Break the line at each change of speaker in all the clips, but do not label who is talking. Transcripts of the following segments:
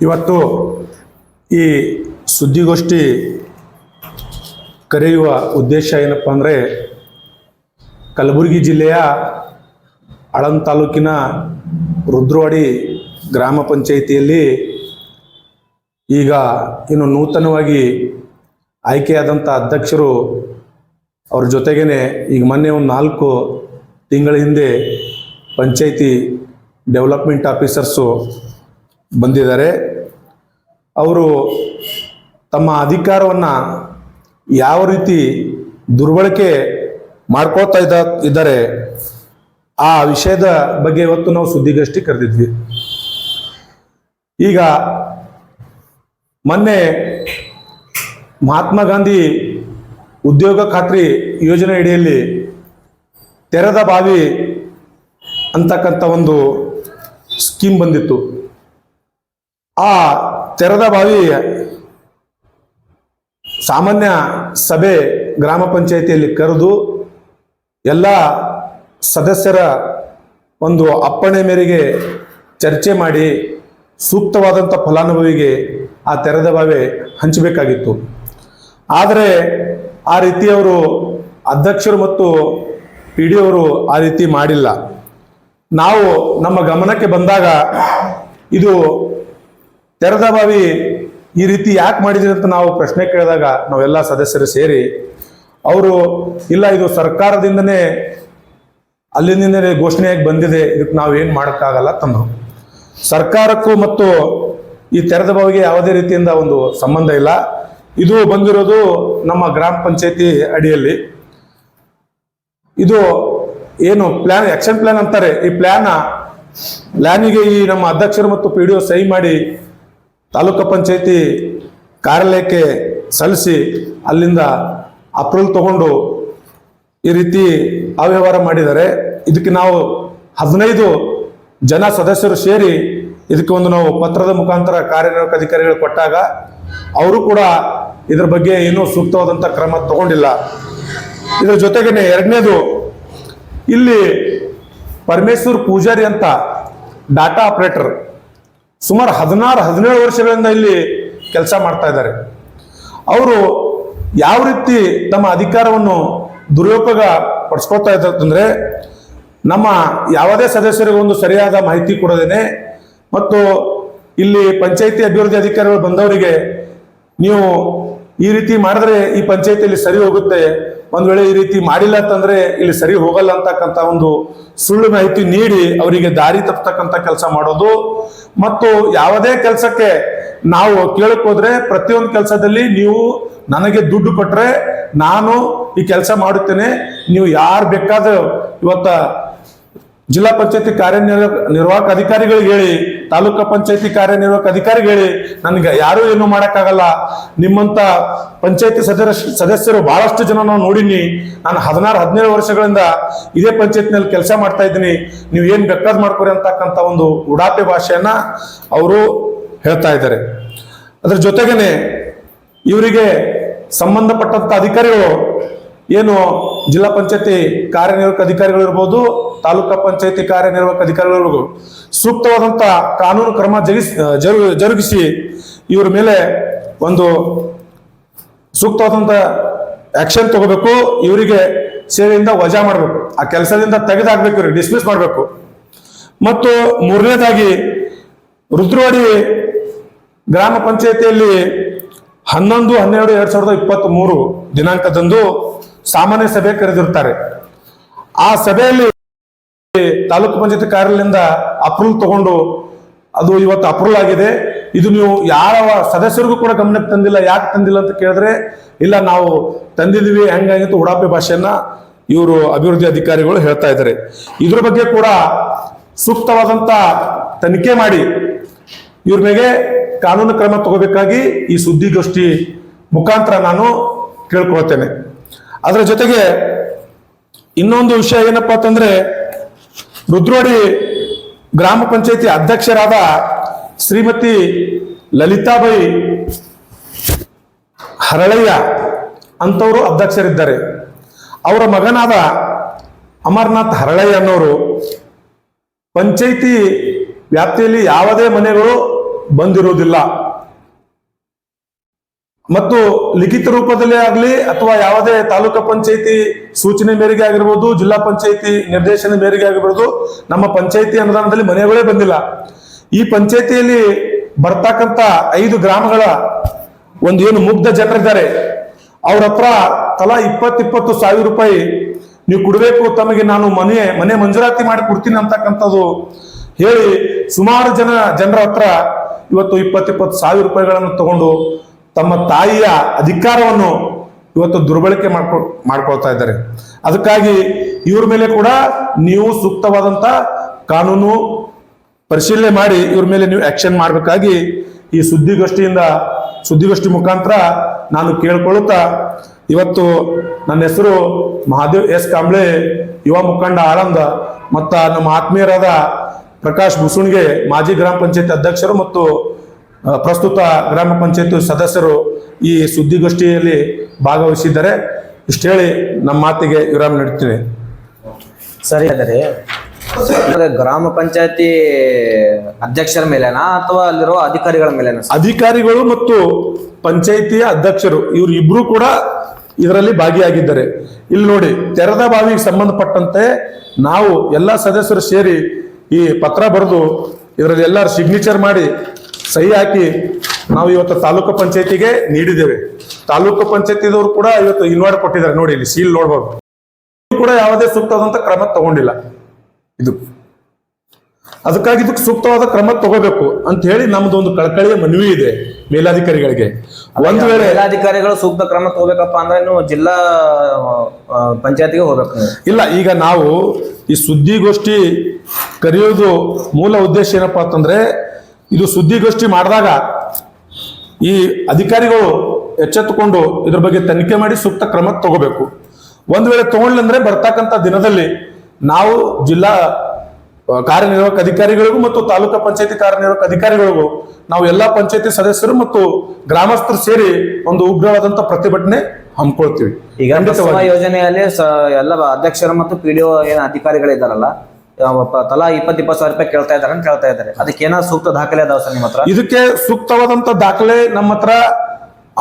ಇವತ್ತು ಈ ಸುದ್ದಿಗೋಷ್ಠಿ ಕರೆಯುವ ಉದ್ದೇಶ ಏನಪ್ಪ ಅಂದರೆ, ಕಲಬುರಗಿ ಜಿಲ್ಲೆಯ ಆಳಂದ ತಾಲೂಕಿನ ರುದ್ರವಾಡಿ ಗ್ರಾಮ ಪಂಚಾಯಿತಿಯಲ್ಲಿ ಈಗ ಇನ್ನು ನೂತನವಾಗಿ ಆಯ್ಕೆಯಾದಂಥ ಅಧ್ಯಕ್ಷರು ಅವ್ರ ಜೊತೆಗೇ ಈಗ ಮೊನ್ನೆ ಒಂದು 4 ತಿಂಗಳ ಹಿಂದೆ ಪಂಚಾಯಿತಿ ಡೆವಲಪ್ಮೆಂಟ್ ಆಫೀಸರ್ಸು ಬಂದಿದ್ದಾರೆ. ಅವರು ತಮ್ಮ ಅಧಿಕಾರವನ್ನು ಯಾವ ರೀತಿ ದುರ್ಬಳಕೆ ಮಾಡ್ಕೊಳ್ತಾ ಇದ್ದಾರೆ ಆ ವಿಷಯದ ಬಗ್ಗೆ ಇವತ್ತು ನಾವು ಸುದ್ದಿಗೋಷ್ಠಿ ಕರೆದಿದ್ವಿ. ಈಗ ಮೊನ್ನೆ ಮಹಾತ್ಮ ಗಾಂಧಿ ಉದ್ಯೋಗ ಖಾತ್ರಿ ಯೋಜನೆ ಅಡಿಯಲ್ಲಿ ತೆರೆದ ಬಾವಿ ಅಂತಕ್ಕಂಥ ಒಂದು ಸ್ಕೀಮ್ ಬಂದಿತ್ತು. ಆ ತೆರೆದ ಬಾವಿ ಸಾಮಾನ್ಯ ಸಭೆ ಗ್ರಾಮ ಪಂಚಾಯಿತಿಯಲ್ಲಿ ಕರೆದು ಎಲ್ಲ ಸದಸ್ಯರ ಒಂದು ಅಪ್ಪಣೆ ಮೇರೆಗೆ ಚರ್ಚೆ ಮಾಡಿ ಸೂಕ್ತವಾದಂಥ ಫಲಾನುಭವಿಗೆ ಆ ತೆರೆದ ಬಾವಿ ಹಂಚಬೇಕಾಗಿತ್ತು. ಆದರೆ ಆ ರೀತಿಯವರು ಅಧ್ಯಕ್ಷರು ಮತ್ತು PD ಅವರು ಆ ರೀತಿ ಮಾಡಿಲ್ಲ. ನಾವು ನಮ್ಮ ಗಮನಕ್ಕೆ ಬಂದಾಗ ಇದು ತೆರೆದ ಬಾವಿ ಈ ರೀತಿ ಯಾಕೆ ಮಾಡಿದ್ರಿ ಅಂತ ನಾವು ಪ್ರಶ್ನೆ ಕೇಳಿದಾಗ ನಾವೆಲ್ಲ ಸದಸ್ಯರು ಸೇರಿ ಅವರು ಇಲ್ಲ, ಇದು ಸರ್ಕಾರದಿಂದನೇ ಅಲ್ಲಿಂದನೇ ಘೋಷಣೆಯಾಗಿ ಬಂದಿದೆ, ಇದಕ್ಕೆ ನಾವೇನು ಮಾಡೋಕ್ಕಾಗಲ್ಲ ತಂದು. ಸರ್ಕಾರಕ್ಕೂ ಮತ್ತು ಈ ತೆರೆದ ಬಾವಿಗೆ ಯಾವುದೇ ರೀತಿಯಿಂದ ಒಂದು ಸಂಬಂಧ ಇಲ್ಲ. ಇದು ಬಂದಿರೋದು ನಮ್ಮ ಗ್ರಾಮ ಪಂಚಾಯತಿ ಅಡಿಯಲ್ಲಿ. ಇದು ಏನು ಪ್ಲಾನ್, ಆಕ್ಷನ್ ಪ್ಲಾನ್ ಅಂತಾರೆ. ಈ ಪ್ಲಾನಿಗೆ ಈ ನಮ್ಮ ಅಧ್ಯಕ್ಷರು ಮತ್ತು PDO ಸಹಿ ಮಾಡಿ ತಾಲೂಕು ಪಂಚಾಯತಿ ಕಾರ್ಯಾಲಯಕ್ಕೆ ಸಲ್ಲಿಸಿ ಅಲ್ಲಿಂದ ಅಪ್ರೂವಲ್ ತಗೊಂಡು ಈ ರೀತಿ ಅವ್ಯವಹಾರ ಮಾಡಿದ್ದಾರೆ. ಇದಕ್ಕೆ ನಾವು 15 ಜನ ಸದಸ್ಯರು ಸೇರಿ ಇದಕ್ಕೆ ಒಂದು ನಾವು ಪತ್ರದ ಮುಖಾಂತರ ಕಾರ್ಯನಿರ್ವಾಹಕ ಅಧಿಕಾರಿಗಳು ಕೊಟ್ಟಾಗ ಅವರು ಕೂಡ ಇದರ ಬಗ್ಗೆ ಏನೂ ಸೂಕ್ತವಾದಂಥ ಕ್ರಮ ತಗೊಂಡಿಲ್ಲ. ಇದರ ಜೊತೆಗೇನೆ ಎರಡನೇದು, ಇಲ್ಲಿ ಪರಮೇಶ್ವರ್ ಪೂಜಾರಿ ಅಂತ ಡಾಟಾ ಆಪರೇಟರ್ ಸುಮಾರು 16-17 ವರ್ಷಗಳಿಂದ ಇಲ್ಲಿ ಕೆಲಸ ಮಾಡ್ತಾ ಇದ್ದಾರೆ. ಅವರು ಯಾವ ರೀತಿ ತಮ್ಮ ಅಧಿಕಾರವನ್ನು ದುರುಪಯೋಗ ಪಡಿಸ್ಕೊಳ್ತಾ ಇದ್ದಾರೆ ಅಂದರೆ, ನಮ್ಮ ಯಾವುದೇ ಸದಸ್ಯರಿಗೆ ಒಂದು ಸರಿಯಾದ ಮಾಹಿತಿ ಕೊಡದೇನೆ ಮತ್ತು ಇಲ್ಲಿ ಪಂಚಾಯಿತಿ ಅಭಿವೃದ್ಧಿ ಅಧಿಕಾರಿಗಳು ಬಂದವರಿಗೆ ನೀವು ಈ ರೀತಿ ಮಾಡಿದ್ರೆ ಈ ಪಂಚಾಯಿತಿಯಲ್ಲಿ ಸರಿ ಹೋಗುತ್ತೆ, ಒಂದು ವೇಳೆ ಈ ರೀತಿ ಮಾಡಿಲ್ಲ ಅಂತಂದ್ರೆ ಇಲ್ಲಿ ಸರಿ ಹೋಗಲ್ಲ ಅಂತಕ್ಕಂಥ ಒಂದು ಸುಳ್ಳು ಮಾಹಿತಿ ನೀಡಿ ಅವರಿಗೆ ದಾರಿ ತಪ್ಪತಕ್ಕಂಥ ಕೆಲಸ ಮಾಡೋದು. ಮತ್ತು ಯಾವುದೇ ಕೆಲಸಕ್ಕೆ ನಾವು ಕೇಳಕ್ ಹೋದ್ರೆ ಪ್ರತಿಯೊಂದು ಕೆಲಸದಲ್ಲಿ ನೀವು ನನಗೆ ದುಡ್ಡು ಕೊಟ್ರೆ ನಾನು ಈ ಕೆಲಸ ಮಾಡುತ್ತೇನೆ, ನೀವು ಯಾರು ಬೇಕಾದ ಇವತ್ತ ಜಿಲ್ಲಾ ಪಂಚಾಯತಿ ಕಾರ್ಯನಿರ್ವಾಹಕ ಅಧಿಕಾರಿಗಳಿಗೆ ಹೇಳಿ, ತಾಲೂಕು ಪಂಚಾಯತಿ ಕಾರ್ಯನಿರ್ವಾಹಕ ಅಧಿಕಾರಿಗೆ ಹೇಳಿ, ನನಗೆ ಯಾರು ಏನು ಮಾಡೋಕ್ಕಾಗಲ್ಲ. ನಿಮ್ಮಂತ ಪಂಚಾಯತಿ ಸದಸ್ಯರು ಬಹಳಷ್ಟು ಜನ ನಾವು ನೋಡಿನಿ. ನಾನು 16-17 ವರ್ಷಗಳಿಂದ ಇದೇ ಪಂಚಾಯತ್ನಲ್ಲಿ ಕೆಲಸ ಮಾಡ್ತಾ ಇದ್ದೀನಿ, ನೀವು ಏನು ಬೇಕಾದ್ ಮಾಡ್ಕೊರಿ ಅಂತಕ್ಕಂಥ ಒಂದು ಉಡಾಪೆ ಭಾಷೆಯನ್ನ ಅವರು ಹೇಳ್ತಾ ಇದ್ದಾರೆ. ಅದ್ರ ಜೊತೆಗೇನೆ ಇವರಿಗೆ ಸಂಬಂಧಪಟ್ಟಂತ ಅಧಿಕಾರಿಗಳು ಏನು ಜಿಲ್ಲಾ ಪಂಚಾಯತಿ ಕಾರ್ಯನಿರ್ವಾಹಕ ಅಧಿಕಾರಿಗಳು ಇರ್ಬೋದು, ತಾಲೂಕಾ ಪಂಚಾಯತಿ ಕಾರ್ಯನಿರ್ವಾಹಕ ಅಧಿಕಾರಿಗಳಿಗೂ ಸೂಕ್ತವಾದಂಥ ಕಾನೂನು ಕ್ರಮ ಜರುಗಿಸಿ ಇವರ ಮೇಲೆ ಒಂದು ಸೂಕ್ತವಾದಂಥ ಆಕ್ಷನ್ ತಗೋಬೇಕು. ಇವರಿಗೆ ಸೇವೆಯಿಂದ ವಜಾ ಮಾಡಬೇಕು, ಆ ಕೆಲಸದಿಂದ ತೆಗೆದಾಕ್ಬೇಕು, ಇವ್ರಿಗೆ ಡಿಸ್ಮಿಸ್ ಮಾಡಬೇಕು. ಮತ್ತು ಮೂರನೇದಾಗಿ ರುದ್ರವಾಡಿ ಗ್ರಾಮ ಪಂಚಾಯತಿಯಲ್ಲಿ 11-12-2023 ದಿನಾಂಕದಂದು ಸಾಮಾನ್ಯ ಸಭೆ ಕರೆದಿರ್ತಾರೆ. ಆ ಸಭೆಯಲ್ಲಿ ತಾಲೂಕು ಪಂಚಾಯತಿ ಕಾರ್ಯಾಲಯದಿಂದ ಅಪ್ರೂವಲ್ ತಗೊಂಡು ಅದು ಇವತ್ತು ಅಪ್ರೂವಲ್ ಆಗಿದೆ. ಇದು ನೀವು ಯಾವ ಸದಸ್ಯರಿಗೂ ಕೂಡ ಗಮನಕ್ಕೆ ತಂದಿಲ್ಲ. ಯಾಕೆ ತಂದಿಲ್ಲ ಅಂತ ಕೇಳಿದ್ರೆ, ಇಲ್ಲ ನಾವು ತಂದಿದ್ದೀವಿ ಹೆಂಗಾಗಿತ್ತು ಉಡಾಪೆ ಭಾಷೆಯನ್ನ ಇವರು ಅಭಿವೃದ್ಧಿ ಅಧಿಕಾರಿಗಳು ಹೇಳ್ತಾ ಇದ್ದಾರೆ. ಇದ್ರ ಬಗ್ಗೆ ಕೂಡ ಸೂಕ್ತವಾದಂತ ತನಿಖೆ ಮಾಡಿ ಇವ್ರ ಮೇಲೆ ಕಾನೂನು ಕ್ರಮ ತಗೋಬೇಕಾಗಿ ಈ ಸುದ್ದಿಗೋಷ್ಠಿ ಮುಖಾಂತರ ನಾನು ಕೇಳ್ಕೊಳ್ತೇನೆ. ಅದರ ಜೊತೆಗೆ ಇನ್ನೊಂದು ವಿಷಯ ಏನಪ್ಪಾ ಅಂತಂದ್ರೆ, ರುದ್ರವಾಡಿ ಗ್ರಾಮ ಪಂಚಾಯತಿ ಅಧ್ಯಕ್ಷರಾದ ಶ್ರೀಮತಿ ಲಲಿತಾಬಾಯಿ ಹರಳಯ್ಯ ಅಂತವರು ಅಧ್ಯಕ್ಷರಿದ್ದಾರೆ. ಅವರ ಮಗನಾದ ಅಮರನಾಥ್ ಹರಳಯ್ಯ ಅನ್ನೋರು ಪಂಚಾಯಿತಿ ವ್ಯಾಪ್ತಿಯಲ್ಲಿ ಯಾವುದೇ ಮನೆಗಳು ಬಂದಿರುವುದಿಲ್ಲ. ಮತ್ತು ಲಿಖಿತ ರೂಪದಲ್ಲಿ ಆಗಲಿ ಅಥವಾ ಯಾವುದೇ ತಾಲೂಕು ಪಂಚಾಯತಿ ಸೂಚನೆ ಮೇರೆಗೆ ಆಗಿರ್ಬೋದು, ಜಿಲ್ಲಾ ಪಂಚಾಯತಿ ನಿರ್ದೇಶನ ಮೇರೆಗೆ ಆಗಿರ್ಬೋದು, ನಮ್ಮ ಪಂಚಾಯತಿ ಅನುದಾನದಲ್ಲಿ ಮನೆಗಳೇ ಬಂದಿಲ್ಲ. ಈ ಪಂಚಾಯತಿಯಲ್ಲಿ ಬರ್ತಕ್ಕಂಥ 5 ಗ್ರಾಮಗಳ ಒಂದು ಏನು ಮುಗ್ಧ ಜನರಿದ್ದಾರೆ, ಅವ್ರ ಹತ್ರ ತಲಾ 20 ಸಾವಿರ ರೂಪಾಯಿ ನೀವು ಕೊಡಬೇಕು, ತಮಗೆ ನಾನು ಮನೆ ಮಂಜೂರಾತಿ ಮಾಡಿ ಕೊಡ್ತೀನಿ ಅಂತಕ್ಕಂಥದ್ದು ಹೇಳಿ ಸುಮಾರು ಜನರ ಹತ್ರ ಇವತ್ತು 20 ಸಾವಿರ ರೂಪಾಯಿಗಳನ್ನು ತಗೊಂಡು ತಮ್ಮ ತಾಯಿಯ ಅಧಿಕಾರವನ್ನು ಇವತ್ತು ದುರ್ಬಳಕೆ ಮಾಡ್ಕೊಳ್ತಾ ಇದ್ದಾರೆ. ಅದಕ್ಕಾಗಿ ಇವ್ರ ಮೇಲೆ ಕೂಡ ನೀವು ಸೂಕ್ತವಾದಂತ ಕಾನೂನು ಪರಿಶೀಲನೆ ಮಾಡಿ ಇವ್ರ ಮೇಲೆ ನೀವು ಆಕ್ಷನ್ ಮಾಡಬೇಕಾಗಿ ಈ ಸುದ್ದಿಗೋಷ್ಠಿ ಮುಖಾಂತರ ನಾನು ಕೇಳ್ಕೊಳ್ಳುತ್ತಾ, ಇವತ್ತು ನನ್ನ ಹೆಸರು ಮಹಾದೇವ್ ಎಸ್ ಕಾಂಬ್ಳೆ, ಯುವ ಮುಖಂಡ ಆಳಂದ, ಮತ್ತ ನಮ್ಮ ಆತ್ಮೀಯರಾದ ಪ್ರಕಾಶ್ ಬುಸುಣ್ಗೆ, ಮಾಜಿ ಗ್ರಾಮ ಪಂಚಾಯತ್ ಅಧ್ಯಕ್ಷರು ಮತ್ತು ಪ್ರಸ್ತುತ ಗ್ರಾಮ ಪಂಚಾಯತ್ ಸದಸ್ಯರು ಈ ಸುದ್ದಿಗೋಷ್ಠಿಯಲ್ಲಿ ಭಾಗವಹಿಸಿದ್ದಾರೆ. ಇಷ್ಟು ಹೇಳಿ ನಮ್ಮ ಮಾತಿಗೆ ವಿರಾಮ ನೀಡುತ್ತೇನೆ.
ಸರಿ, ಆದರೆ ಗ್ರಾಮ ಪಂಚಾಯತಿ ಅಧ್ಯಕ್ಷರ ಮೇಲೆನಾ ಅಥವಾ ಅಲ್ಲಿರುವ ಅಧಿಕಾರಿಗಳ ಮೇಲೆನಾ?
ಅಧಿಕಾರಿಗಳು ಮತ್ತು ಪಂಚಾಯಿತಿಯ ಅಧ್ಯಕ್ಷರು ಇವರು ಇಬ್ರು ಕೂಡ ಇದರಲ್ಲಿ ಭಾಗಿಯಾಗಿದ್ದಾರೆ. ಇಲ್ಲಿ ನೋಡಿ, ತೆರೆದ ಬಾವಿಗೆ ಸಂಬಂಧಪಟ್ಟಂತೆ ನಾವು ಎಲ್ಲ ಸದಸ್ಯರು ಸೇರಿ ಈ ಪತ್ರ ಬರೆದು ಇದರಲ್ಲಿ ಎಲ್ಲರೂ ಸಿಗ್ನೇಚರ್ ಮಾಡಿ ಸಹಿ ಹಾಕಿ ನಾವು ಇವತ್ತು ತಾಲೂಕು ಪಂಚಾಯತಿಗೆ ನೀಡಿದ್ದೇವೆ. ತಾಲೂಕು ಪಂಚಾಯತಿದವರು ಕೂಡ ಇವತ್ತು ಇನ್ವೈಟ್ ಕೊಟ್ಟಿದ್ದಾರೆ. ನೋಡಿ, ಇಲ್ಲಿ ಸೀಲ್ ನೋಡ್ಬೋದು. ಕೂಡ ಯಾವುದೇ ಸೂಕ್ತವಾದಂತ ಕ್ರಮ ತಗೊಂಡಿಲ್ಲ. ಅದಕ್ಕಾಗಿ ಇದಕ್ಕೆ ಸೂಕ್ತವಾದ ಕ್ರಮ ತಗೋಬೇಕು ಅಂತ ಹೇಳಿ ನಮ್ದು ಒಂದು ಕಳಕಳಿಯ ಮನವಿ ಇದೆ ಮೇಲಾಧಿಕಾರಿಗಳಿಗೆ. ಒಂದು ವೇಳೆ
ಮೇಲಾಧಿಕಾರಿಗಳು ಸೂಕ್ತ ಕ್ರಮ ತಗೋಬೇಕಪ್ಪ ಅಂದ್ರೆ ನೀವು ಜಿಲ್ಲಾ ಪಂಚಾಯತಿಗೆ ಹೋಗ್ಬೇಕು. ಇಲ್ಲ,
ಈಗ ನಾವು ಈ ಸುದ್ದಿಗೋಷ್ಠಿ ಕರೆಯೋದು ಮೂಲ ಉದ್ದೇಶ ಏನಪ್ಪಾ ಅಂತಂದ್ರೆ, ಇದು ಸುದ್ದಿಗೋಷ್ಠಿ ಮಾಡಿದಾಗ ಈ ಅಧಿಕಾರಿಗಳು ಎಚ್ಚೆತ್ತುಕೊಂಡು ಇದ್ರ ಬಗ್ಗೆ ತನಿಖೆ ಮಾಡಿ ಸೂಕ್ತ ಕ್ರಮ ತಗೋಬೇಕು. ಒಂದು ವೇಳೆ ತಗೊಂಡ್ಲಂದ್ರೆ ಬರ್ತಕ್ಕಂಥ ದಿನದಲ್ಲಿ ನಾವು ಜಿಲ್ಲಾ ಕಾರ್ಯನಿರ್ವಾಹಕ ಅಧಿಕಾರಿಗಳಿಗೂ ಮತ್ತು ತಾಲೂಕು ಪಂಚಾಯತಿ ಕಾರ್ಯನಿರ್ವಾಹಕ ಅಧಿಕಾರಿಗಳಿಗೂ ನಾವು ಎಲ್ಲಾ ಪಂಚಾಯತಿ ಸದಸ್ಯರು ಮತ್ತು ಗ್ರಾಮಸ್ಥರು ಸೇರಿ ಒಂದು ಉಗ್ರವಾದಂತ ಪ್ರತಿಭಟನೆ ಹಮ್ಮಿಕೊಳ್ತೀವಿ.
ಈಗ ಯೋಜನೆಯಲ್ಲಿ ಎಲ್ಲ ಅಧ್ಯಕ್ಷರು ಮತ್ತು PDO ಏನ್ ಅಧಿಕಾರಿಗಳಿದ್ದಾರಲ್ಲ, ತಲಾ 20 ಸಾವಿರ ರೂಪಾಯಿ ಕೇಳ್ತಾ ಇದ್ದಾರೆ. ಅದಕ್ಕೆ ಏನಾದ್ರು ಸೂಕ್ತ ದಾಖಲೆ ಅದಾವ ಸರ್ ನಿಮ್ಮ ಹತ್ರ? ಇದಕ್ಕೆ
ಸೂಕ್ತವಾದಂತ ದಾಖಲೆ ನಮ್ಮ ಹತ್ರ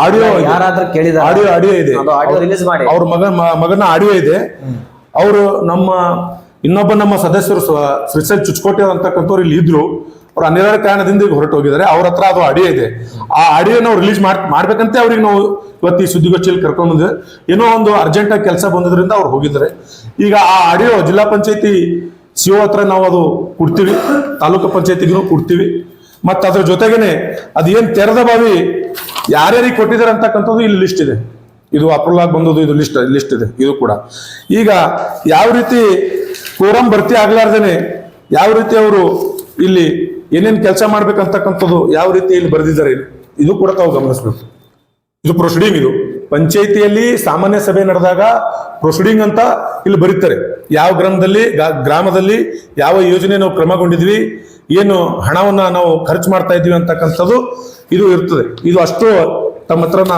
ಆಡಿಯೋ,
ಯಾರಾದ್ರೂ ಕೇಳಿದ
ಆಡಿಯೋ ಇದೆ,
ರಿಲೀಸ್ ಮಾಡಿ.
ಅವ್ರ ಮಗನ ಆಡಿಯೋ ಇದೆ. ಅವರು ನಮ್ಮ ಸದಸ್ಯರು ಶ್ರೀಸೈಲ್ ಚುಚ್ಕೋಟೆ ಅಂತಕ್ಕಂಥವ್ರು ಇಲ್ಲಿ ಇದ್ರು. ಅವ್ರು ಅನಿವಾರ್ಯ ಕಾರಣದಿಂದ ಈಗ ಹೊರಟು ಹೋಗಿದ್ದಾರೆ. ಅವ್ರ ಹತ್ರ ಅದು ಆಡಿಯೋ ಇದೆ. ಆ ಆಡಿಯೋ ನಾವು ರಿಲೀಸ್ ಮಾಡ್ಬೇಕಂತ ಅವ್ರಿಗೆ ನಾವು ಇವತ್ತು ಈ ಸುದ್ದಿಗೋಷ್ಠಿಯಲ್ಲಿ ಕರ್ಕೊಂಡು ಬಂದಿದ್ದೆ. ಏನೋ ಒಂದು ಅರ್ಜೆಂಟ್ ಆಗಿ ಕೆಲಸ ಬಂದಿದ್ರಿಂದ ಅವ್ರು ಹೋಗಿದ್ದಾರೆ. ಈಗ ಆ ಆಡಿಯೋ ಜಿಲ್ಲಾ ಪಂಚಾಯತಿ CO ಹತ್ರ ನಾವು ಅದು ಕೊಡ್ತೀವಿ, ತಾಲೂಕು ಪಂಚಾಯತಿಗೂ ಕೊಡ್ತೀವಿ. ಮತ್ತೆ ಅದ್ರ ಜೊತೆಗೇನೆ ಅದೇನ್ ತೆರೆದ ಬಾವಿ ಯಾರ್ಯಾರಿಗೆ ಕೊಟ್ಟಿದ್ದಾರೆ ಅಂತಕ್ಕಂಥದ್ದು ಇಲ್ಲಿ ಲಿಸ್ಟ್ ಇದೆ. ಇದು ಅಪ್ರೂವಲ್ ಆಗಿ ಬಂದದ್ದು, ಇದು ಲಿಸ್ಟ್ ಇದೆ. ಇದು ಕೂಡ ಈಗ ಯಾವ ರೀತಿ ಕೋರಂ ಭರ್ತಿ ಆಗ್ಲಾರ್ದೇನೆ ಯಾವ ರೀತಿ ಅವರು ಇಲ್ಲಿ ಏನೇನ್ ಕೆಲಸ ಮಾಡ್ಬೇಕಂತಕ್ಕಂಥದ್ದು ಯಾವ ರೀತಿ ಇಲ್ಲಿ ಬರೆದಿದ್ದಾರೆ, ಇದು ಕೂಡ ತಾವು ಗಮನಿಸ್ಬೇಕು. ಇದು ಪ್ರೊಸೀಡಿಂಗ್. ಇದು ಪಂಚಾಯಿತಿಯಲ್ಲಿ ಸಾಮಾನ್ಯ ಸಭೆ ನಡೆದಾಗ ಪ್ರೊಸೀಡಿಂಗ್ ಅಂತ ಇಲ್ಲಿ ಬರೀತಾರೆ. ಯಾವ ಗ್ರಾಮದಲ್ಲಿ ಯಾವ ಯೋಜನೆ ನಾವು ಕ್ರಮಗೊಂಡಿದ್ವಿ, ಏನು ಹಣವನ್ನ ನಾವು ಖರ್ಚು ಮಾಡ್ತಾ ಇದ್ವಿ ಅಂತಕ್ಕಂಥದ್ದು ಇದು ಇರ್ತದೆ. ಇದು ಅಷ್ಟು ತಮ್ಮ ಹತ್ರನ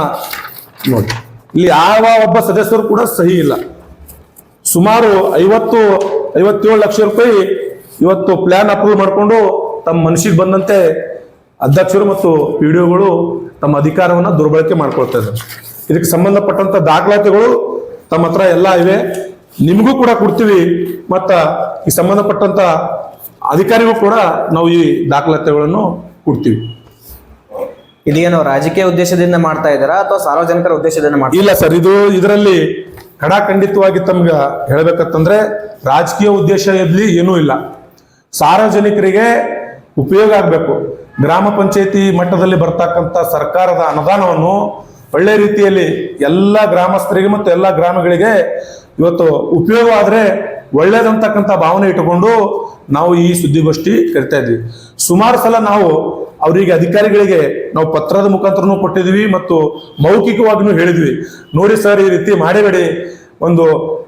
ನೋಡಿ. ಇಲ್ಲಿ ಯಾವ ಒಬ್ಬ ಸದಸ್ಯರು ಕೂಡ ಸಹಿ ಇಲ್ಲ. ಸುಮಾರು 57 ಲಕ್ಷ ರೂಪಾಯಿ ಇವತ್ತು ಪ್ಲಾನ್ ಅಪ್ರೂವ್ ಮಾಡಿಕೊಂಡು ತಮ್ಮ ಮನಸ್ಸಿಗೆ ಬಂದಂತೆ ಅಧ್ಯಕ್ಷರು ಮತ್ತು PDOಗಳು ತಮ್ಮ ಅಧಿಕಾರವನ್ನ ದುರ್ಬಳಕೆ ಮಾಡ್ಕೊಳ್ತಾ ಇದ್ದಾರೆ. ಇದಕ್ಕೆ ಸಂಬಂಧಪಟ್ಟಂತ ದಾಖಲಾತಿಗಳು ತಮ್ಮ ಹತ್ರ ಎಲ್ಲ ಇವೆ, ನಿಮಗೂ ಕೂಡ ಕೊಡ್ತೀವಿ. ಮತ್ತ ಈ ಸಂಬಂಧಪಟ್ಟಂತ ಅಧಿಕಾರಿಗಳು ಕೂಡ ನಾವು ಈ ದಾಖಲಾತಿಗಳನ್ನು ಕೊಡ್ತೀವಿ.
ಇದೇನು ರಾಜಕೀಯ ಉದ್ದೇಶದಿಂದ ಮಾಡ್ತಾ ಇದ್ದಾರಾ ಅಥವಾ ಸಾರ್ವಜನಿಕರ ಉದ್ದೇಶದಿಂದ ಮಾಡ್ತಾ?
ಇಲ್ಲ ಸರ್, ಇದರಲ್ಲಿ ಖಡಾಖಂಡಿತವಾಗಿ ತಮ್ಗೆ ಹೇಳ್ಬೇಕಂತಂದ್ರೆ ರಾಜಕೀಯ ಉದ್ದೇಶ ಇರ್ಲಿ ಏನೂ ಇಲ್ಲ. ಸಾರ್ವಜನಿಕರಿಗೆ ಉಪಯೋಗ ಆಗ್ಬೇಕು. ಗ್ರಾಮ ಪಂಚಾಯತಿ ಮಟ್ಟದಲ್ಲಿ ಬರ್ತಕ್ಕಂಥ ಸರ್ಕಾರದ ಅನುದಾನವನ್ನು ಒಳ್ಳೆ ರೀತಿಯಲ್ಲಿ ಎಲ್ಲ ಗ್ರಾಮಸ್ಥರಿಗೆ ಮತ್ತು ಎಲ್ಲ ಗ್ರಾಮಗಳಿಗೆ ಇವತ್ತು ಉಪಯೋಗ ಆದ್ರೆ ಒಳ್ಳೇದಂತಕ್ಕಂಥ ಭಾವನೆ ಇಟ್ಟುಕೊಂಡು ನಾವು ಈ ಸುದ್ದಿಗೋಷ್ಠಿ ಕರಿತಾ ಇದ್ವಿ. ಸುಮಾರು ಸಲ ನಾವು ಅವರಿಗೆ ಅಧಿಕಾರಿಗಳಿಗೆ ನಾವು ಪತ್ರದ ಮುಖಾಂತರನೂ ಕೊಟ್ಟಿದ್ವಿ ಮತ್ತು ಮೌಖಿಕವಾಗಿನೂ ಹೇಳಿದ್ವಿ. ನೋಡಿ ಸರ್, ಈ ರೀತಿ ಮಾಡಬೇಡಿ. ಒಂದು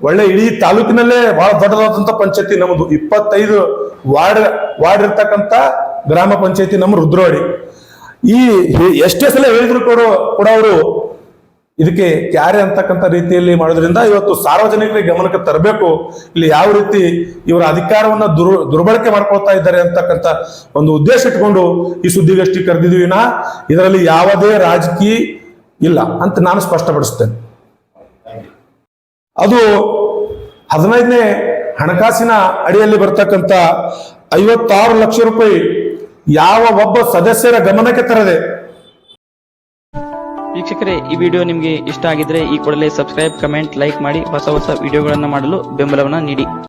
ಒಳ್ಳೆ ಇಡೀ ತಾಲೂಕಿನಲ್ಲೇ ಬಹಳ ದೊಡ್ಡದಾದಂತ ಪಂಚಾಯತಿ ನಮ್ಮದು, 25 ವಾರ್ಡ್ ಇರ್ತಕ್ಕಂಥ ಗ್ರಾಮ ಪಂಚಾಯತಿ ನಮ್ಮ ರುದ್ರವಾಡಿ. ಈ ಎಷ್ಟೇ ಸಲ ಹೇಳಿದ್ರು ಕೂಡ ಅವರು ಇದಕ್ಕೆ ಕ್ಯಾರೆ ಅಂತಕ್ಕಂಥ ರೀತಿಯಲ್ಲಿ ಮಾಡೋದ್ರಿಂದ ಇವತ್ತು ಸಾರ್ವಜನಿಕರಿಗೆ ಗಮನಕ್ಕೆ ತರಬೇಕು, ಇಲ್ಲಿ ಯಾವ ರೀತಿ ಇವರ ಅಧಿಕಾರವನ್ನ ದುರ್ಬಳಕೆ ಮಾಡ್ಕೊಳ್ತಾ ಇದ್ದಾರೆ ಅಂತಕ್ಕಂಥ ಒಂದು ಉದ್ದೇಶ ಇಟ್ಕೊಂಡು ಈ ಸುದ್ದಿಗೋಷ್ಠಿ ಕರೆದಿದ್ದೀವಿ. ಇದರಲ್ಲಿ ಯಾವುದೇ ರಾಜಕೀಯ ಇಲ್ಲ ಅಂತ ನಾನು ಸ್ಪಷ್ಟಪಡಿಸ್ತೇನೆ. ಅದು 15ನೇ ಹಣಕಾಸಿನ ಅಡಿಯಲ್ಲಿ ಬರ್ತಕ್ಕಂಥ 56 ಲಕ್ಷ ರೂಪಾಯಿ ಯಾವ ಒಬ್ಬ ಸದಸ್ಯರ ಗಮನಕ್ಕೆ ತರದೆ.
ವೀಕ್ಷಕರೇ, ಈ ವಿಡಿಯೋ ನಿಮಗೆ ಇಷ್ಟ ಆಗಿದ್ರೆ ಈ ಕೂಡಲೇ ಸಬ್ಸ್ಕ್ರೈಬ್, ಕಮೆಂಟ್, ಲೈಕ್ ಮಾಡಿ ಹೊಸ ವಿಡಿಯೋಗಳನ್ನು ಮಾಡಲು ಬೆಂಬಲವನ್ನು ನೀಡಿ.